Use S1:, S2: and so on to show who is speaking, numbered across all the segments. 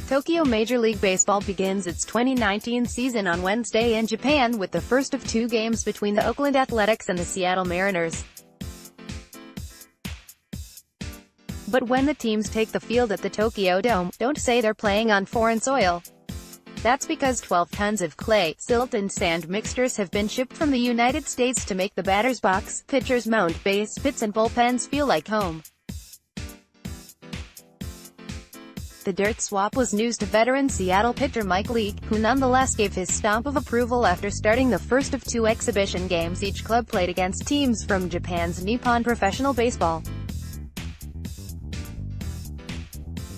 S1: Tokyo Major League Baseball begins its 2019 season on Wednesday in Japan with the first of two games between the Oakland Athletics and the Seattle Mariners. But when the teams take the field at the Tokyo Dome, don't say they're playing on foreign soil. That's because 12 tons of clay, silt and sand mixtures have been shipped from the United States to make the batter's box, pitcher's mound, base pits and bullpens feel like home. The dirt swap was news to veteran Seattle pitcher Mike Leake, who nonetheless gave his stamp of approval after starting the first of two exhibition games each club played against teams from Japan's Nippon Professional Baseball.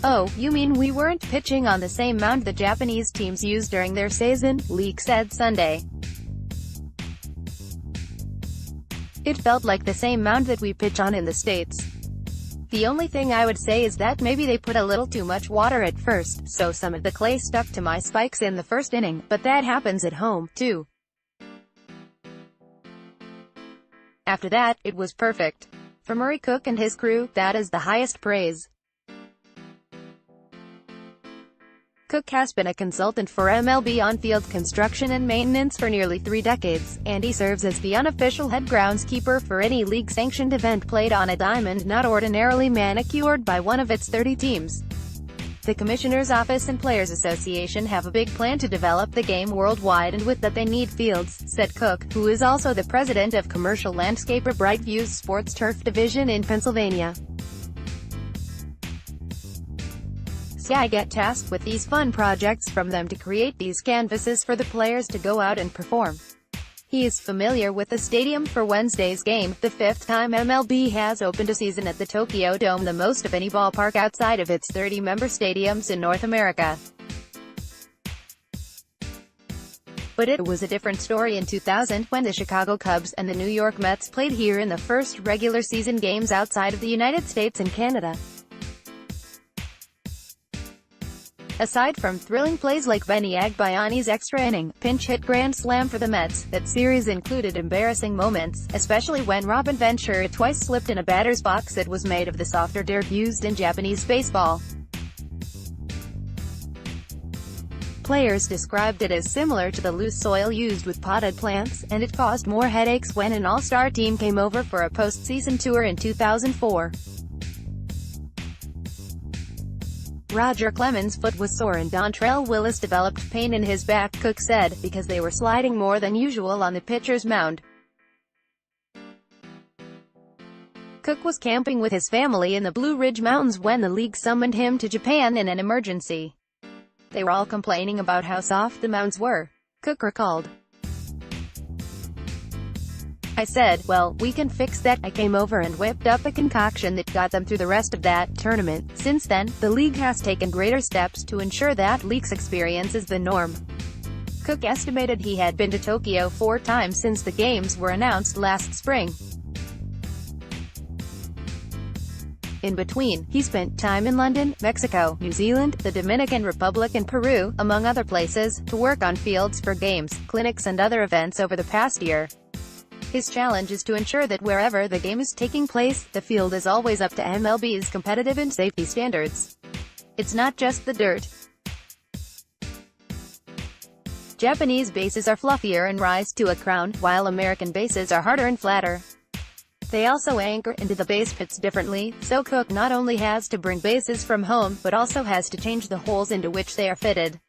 S1: "Oh, you mean we weren't pitching on the same mound the Japanese teams use during their season?" Leake said Sunday. "It felt like the same mound that we pitch on in the States. The only thing I would say is that maybe they put a little too much water at first, so some of the clay stuck to my spikes in the first inning, but that happens at home, too. After that, it was perfect. For Murray Cook and his crew, that is the highest praise." Cook has been a consultant for MLB on-field construction and maintenance for nearly 3 decades, and he serves as the unofficial head groundskeeper for any league-sanctioned event played on a diamond not ordinarily manicured by one of its 30 teams. The Commissioner's Office and Players Association have a big plan to develop the game worldwide, and with that they need fields, said Cook, who is also the president of commercial landscaper Brightview's sports turf division in Pennsylvania. "I get tasked with these fun projects from them to create these canvases for the players to go out and perform." He is familiar with the stadium for Wednesday's game, the 5th time MLB has opened a season at the Tokyo Dome, the most of any ballpark outside of its 30-member stadiums in North America. But it was a different story in 2000, when the Chicago Cubs and the New York Mets played here in the first regular season games outside of the United States and Canada. Aside from thrilling plays like Benny Agbayani's extra inning, pinch-hit grand slam for the Mets, that series included embarrassing moments, especially when Robin Ventura twice slipped in a batter's box that was made of the softer dirt used in Japanese baseball. Players described it as similar to the loose soil used with potted plants, and it caused more headaches when an all-star team came over for a postseason tour in 2004. Roger Clemens' foot was sore and Dontrelle Willis developed pain in his back, Cook said, because they were sliding more than usual on the pitcher's mound. Cook was camping with his family in the Blue Ridge Mountains when the league summoned him to Japan in an emergency. "They were all complaining about how soft the mounds were," Cook recalled. "I said, well, we can fix that. I came over and whipped up a concoction that got them through the rest of that tournament." Since then, the league has taken greater steps to ensure that Leake's experience is the norm. Cook estimated he had been to Tokyo 4 times since the games were announced last spring. In between, he spent time in London, Mexico, New Zealand, the Dominican Republic and Peru, among other places, to work on fields for games, clinics and other events over the past year. His challenge is to ensure that wherever the game is taking place, the field is always up to MLB's competitive and safety standards. "It's not just the dirt. Japanese bases are fluffier and rise to a crown, while American bases are harder and flatter. They also anchor into the base pits differently, so Cook not only has to bring bases from home, but also has to change the holes into which they are fitted."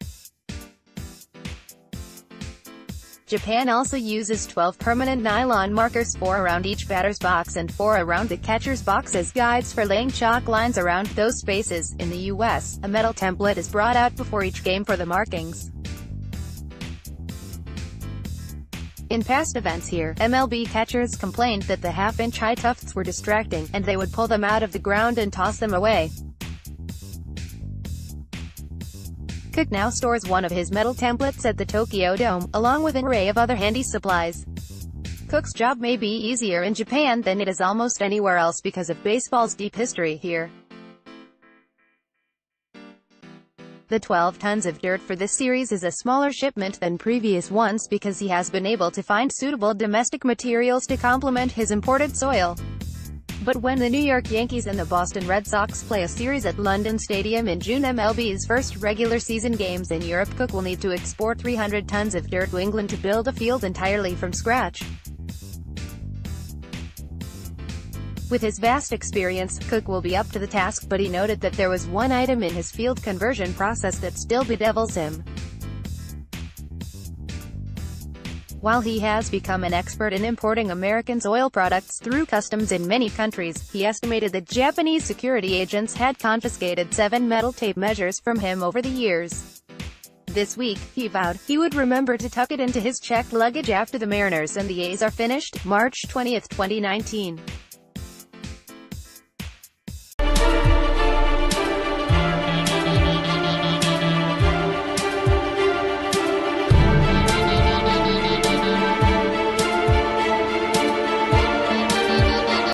S1: Japan also uses 12 permanent nylon markers, 4 around each batter's box and 4 around the catcher's box as guides for laying chalk lines around those spaces. In the U.S., a metal template is brought out before each game for the markings. In past events here, MLB catchers complained that the half-inch high tufts were distracting, and they would pull them out of the ground and toss them away. Cook now stores one of his metal templates at the Tokyo Dome, along with an array of other handy supplies. Cook's job may be easier in Japan than it is almost anywhere else because of baseball's deep history here. The 12 tons of dirt for this series is a smaller shipment than previous ones because he has been able to find suitable domestic materials to complement his imported soil. But when the New York Yankees and the Boston Red Sox play a series at London Stadium in June, MLB's first regular season games in Europe, Cook will need to export 300 tons of dirt to England to build a field entirely from scratch. With his vast experience, Cook will be up to the task, but he noted that there was one item in his field conversion process that still bedevils him. While he has become an expert in importing American oil products through customs in many countries, he estimated that Japanese security agents had confiscated 7 metal tape measures from him over the years. This week, he vowed, he would remember to tuck it into his checked luggage after the Mariners and the A's are finished. March 20, 2019.